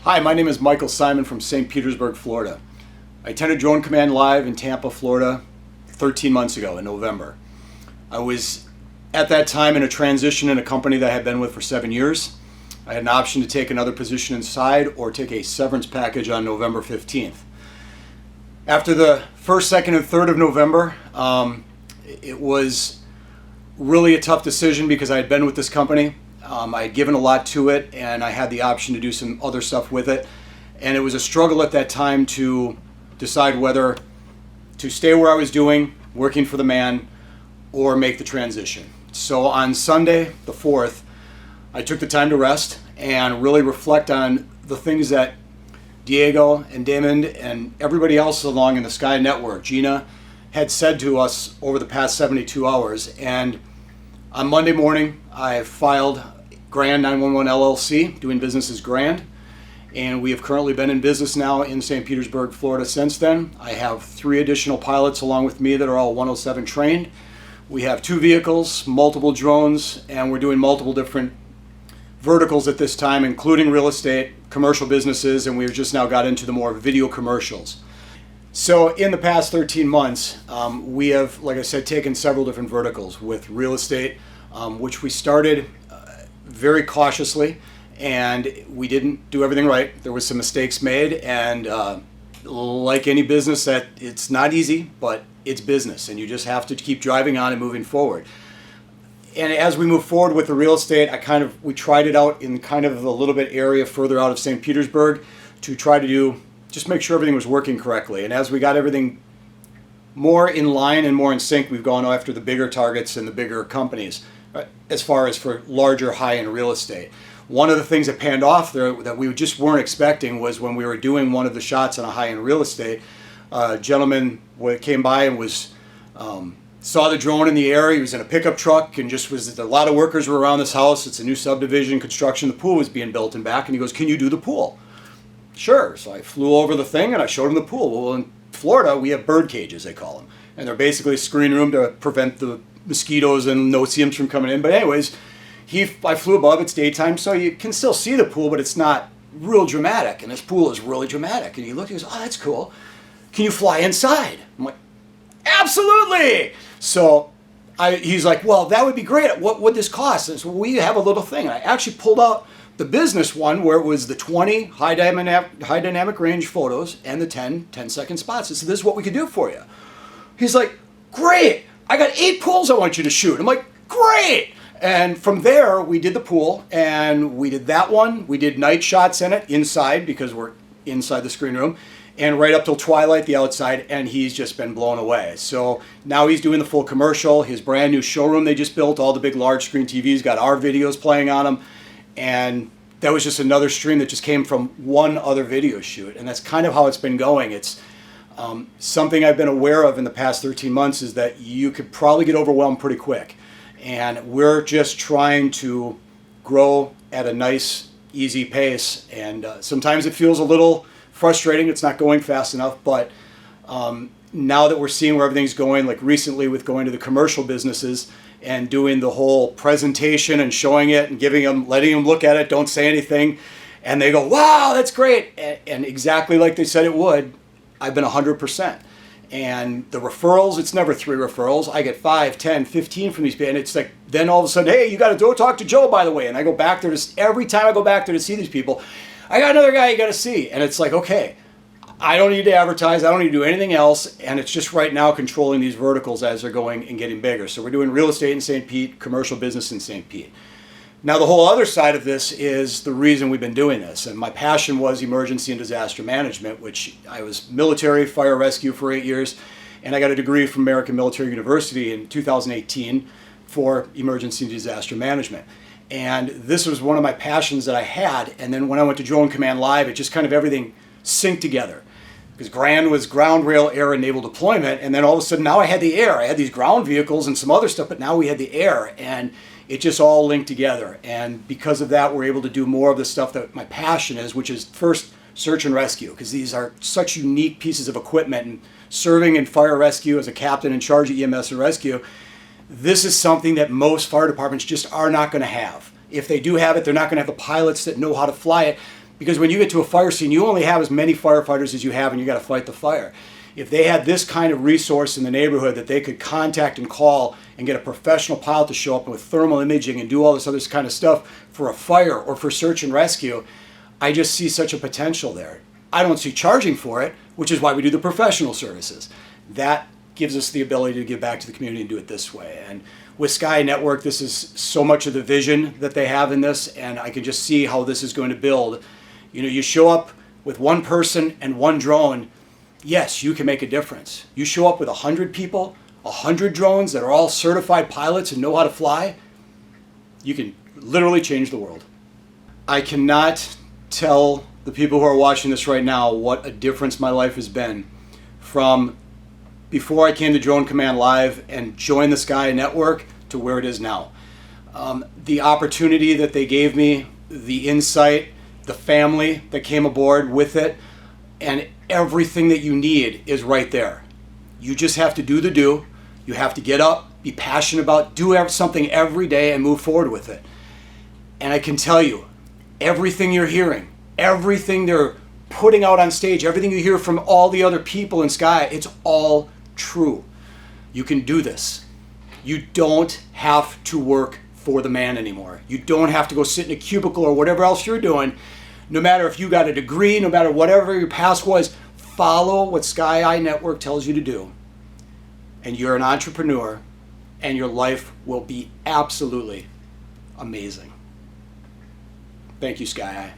Hi, my name is Michael Simon from St. Petersburg, Florida. I attended Drone Command Live in Tampa, Florida 13 months ago in November. I was at that time in a transition in a company that I had been with for 7 years. I had an option to take another position inside or take a severance package on November 15th. After the 1st, 2nd, and 3rd of November, it was really a tough decision because I had been with this company. I had given a lot to it, and I had the option to do some other stuff with it. And it was a struggle at that time to decide whether to stay where I was doing, working for the man, or make the transition. So on Sunday, the 4th, I took the time to rest and really reflect on the things that Diego and Damon and everybody else along in the Sky Network, Gina, had said to us over the past 72 hours. And on Monday morning, I filed Grand 911 LLC, doing business as Grand, and we have currently been in business now in St. Petersburg, Florida since then. I have 3 additional pilots along with me that are all 107 trained. We have 2 vehicles, multiple drones, and we're doing multiple different verticals at this time, including real estate, commercial businesses, and we've just now got into the more video commercials. So in the past 13 months, we have, like I said, taken several different verticals with real estate, which we started very cautiously, and we didn't do everything right. There was some mistakes made, and like any business, that it's not easy, but it's business, and you just have to keep driving on and moving forward. And as we move forward with the real estate, we tried it out in kind of a little bit area further out of St. Petersburg to try to just make sure everything was working correctly. And as we got everything more in line and more in sync, we've gone after the bigger targets and the bigger companies as far as for larger high-end real estate. One of the things that panned off there that we just weren't expecting was when we were doing one of the shots on a high-end real estate, a gentleman came by and saw the drone in the air. He was in a pickup truck and a lot of workers were around this house. It's a new subdivision construction. The pool was being built in back, and he goes, "Can you do the pool?" Sure. So I flew over the thing and I showed him the pool. Well, in Florida, we have bird cages, they call them. And they're basically a screen room to prevent the mosquitoes and no-see-ums from coming in. But anyways, I flew above. It's daytime, so you can still see the pool, but it's not real dramatic. And this pool is really dramatic. And he looked and he goes, "Oh, that's cool. Can you fly inside?" I'm like, "Absolutely!" So he's like, "Well, that would be great. What would this cost?" And so we have a little thing. And I actually pulled out the business one where it was the 20 high dynamic range photos and the 10-second spots. I said, "This is what we could do for you." He's like, "Great. I got 8 pools I want you to shoot." I'm like, "Great." And from there, we did the pool, and we did that one. We did night shots in it, inside, because we're inside the screen room, and right up till twilight, the outside, and he's just been blown away. So now he's doing the full commercial. His brand new showroom they just built, all the big large screen TVs, got our videos playing on them, and that was just another stream that just came from one other video shoot, and that's kind of how it's been going. It's something I've been aware of in the past 13 months is that you could probably get overwhelmed pretty quick. And we're just trying to grow at a nice, easy pace. And sometimes it feels a little frustrating. It's not going fast enough. But now that we're seeing where everything's going, like recently with going to the commercial businesses and doing the whole presentation and showing it and letting them look at it, don't say anything. And they go, "Wow, that's great." And exactly like they said it would, I've been 100%. And the referrals, it's never 3 referrals. I get 5, 10, 15 from these people. And it's like, then all of a sudden, "Hey, you got to go talk to Joe, by the way." And I go back there every time I go back there to see these people, "I got another guy you got to see." And it's like, okay, I don't need to advertise. I don't need to do anything else. And it's just right now controlling these verticals as they're going and getting bigger. So we're doing real estate in St. Pete, commercial business in St. Pete. Now, the whole other side of this is the reason we've been doing this. And my passion was emergency and disaster management, which I was military, fire rescue for 8 years. And I got a degree from American Military University in 2018 for emergency and disaster management. And this was one of my passions that I had. And then when I went to Drone Command Live, it just kind of everything synced together. Because Grand was ground, rail, air, and naval deployment. And then all of a sudden, now I had the air. I had these ground vehicles and some other stuff, but now we had the air. And it just all linked together. And because of that, we're able to do more of the stuff that my passion is, which is first search and rescue, because these are such unique pieces of equipment. And serving in fire rescue as a captain in charge of EMS and rescue, this is something that most fire departments just are not going to have. If they do have it, they're not going to have the pilots that know how to fly it. Because when you get to a fire scene, you only have as many firefighters as you have, and you got to fight the fire. If they had this kind of resource in the neighborhood that they could contact and call and get a professional pilot to show up with thermal imaging and do all this other kind of stuff for a fire or for search and rescue, I just see such a potential there. I don't see charging for it, which is why we do the professional services. That gives us the ability to give back to the community and do it this way. And with Sky Network, this is so much of the vision that they have in this, and I can just see how this is going to build. You know, you show up with one person and one drone, yes, you can make a difference. You show up with 100 people, 100 drones that are all certified pilots and know how to fly, you can literally change the world. I cannot tell the people who are watching this right now what a difference my life has been from before I came to Drone Command Live and joined the Sky Network to where it is now. The opportunity that they gave me, the insight, the family that came aboard with it, and everything that you need is right there. You just have to do the do. You have to get up, be passionate about, do something every day and move forward with it. And I can tell you, everything you're hearing, everything they're putting out on stage, everything you hear from all the other people in Sky, it's all true. You can do this. You don't have to work for the man anymore. You don't have to go sit in a cubicle or whatever else you're doing. No matter if you got a degree, no matter whatever your past was, follow what Sky Network tells you to do. And you're an entrepreneur, and your life will be absolutely amazing. Thank you, Sky Eye.